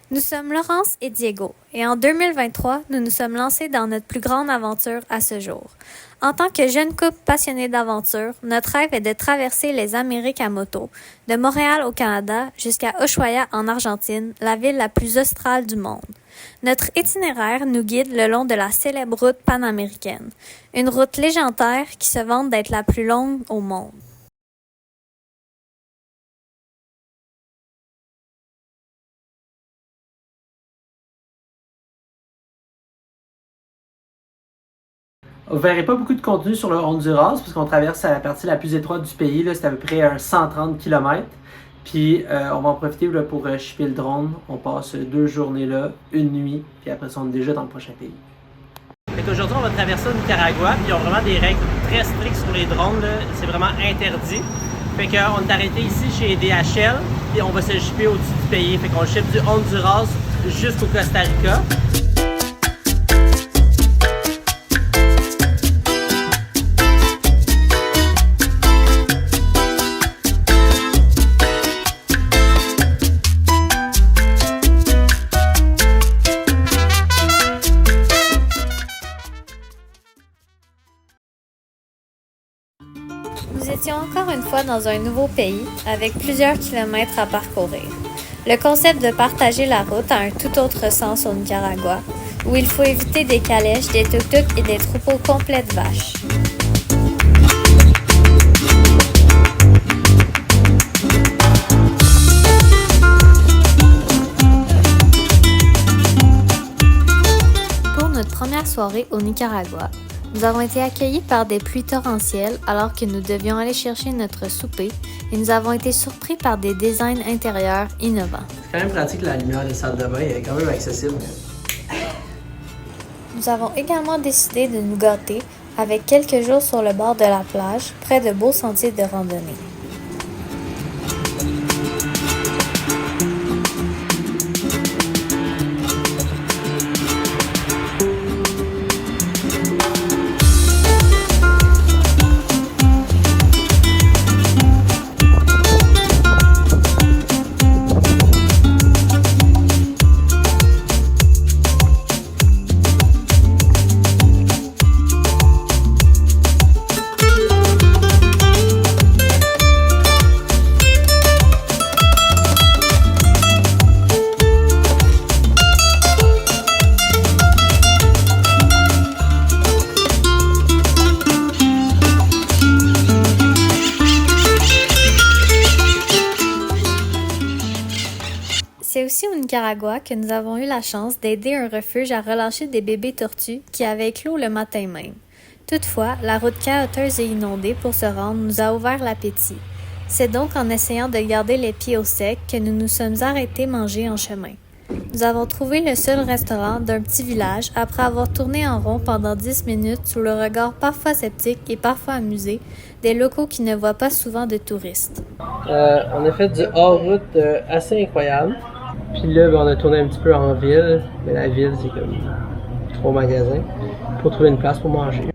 Nous sommes Laurence et Diego, et en 2023, nous nous sommes lancés dans notre plus grande aventure à ce jour. En tant que jeune couple passionné d'aventure, notre rêve est de traverser les Amériques à moto, de Montréal au Canada jusqu'à Ushuaia en Argentine, la ville la plus australe du monde. Notre itinéraire nous guide le long de la célèbre route panaméricaine, une route légendaire qui se vante d'être la plus longue au monde. Vous verrez pas beaucoup de contenu sur le Honduras parce qu'on traverse la partie la plus étroite du pays. Là, c'est à peu près 130 km. Puis on va en profiter là, pour shipper le drone. On passe 2 journées là, une nuit, puis après ça, on est déjà dans le prochain pays. Aujourd'hui, on va traverser au Nicaragua, puis ils ont vraiment des règles très strictes sur les drones. C'est vraiment interdit. Fait qu'on est arrêté ici chez DHL, puis on va se shipper au-dessus du pays. Fait qu'on ship du Honduras jusqu'au Costa Rica. Nous étions encore une fois dans un nouveau pays, avec plusieurs kilomètres à parcourir. Le concept de partager la route a un tout autre sens au Nicaragua, où il faut éviter des calèches, des tuk-tuks et des troupeaux complets de vaches. Pour notre première soirée au Nicaragua, nous avons été accueillis par des pluies torrentielles alors que nous devions aller chercher notre souper et nous avons été surpris par des designs intérieurs innovants. C'est quand même pratique, la lumière des salles de bain est quand même accessible. Nous avons également décidé de nous gâter avec quelques jours sur le bord de la plage, près de beaux sentiers de randonnée. C'est aussi au Nicaragua que nous avons eu la chance d'aider un refuge à relâcher des bébés tortues qui avaient éclos le matin même. Toutefois, la route cahoteuse et inondée pour se rendre nous a ouvert l'appétit. C'est donc en essayant de garder les pieds au sec que nous nous sommes arrêtés manger en chemin. Nous avons trouvé le seul restaurant d'un petit village après avoir tourné en rond pendant 10 minutes sous le regard parfois sceptique et parfois amusé des locaux qui ne voient pas souvent de touristes. On a fait du hors-route assez incroyable. Puis là, on a tourné un petit peu en ville, mais la ville, c'est comme 3 magasins pour trouver une place pour manger.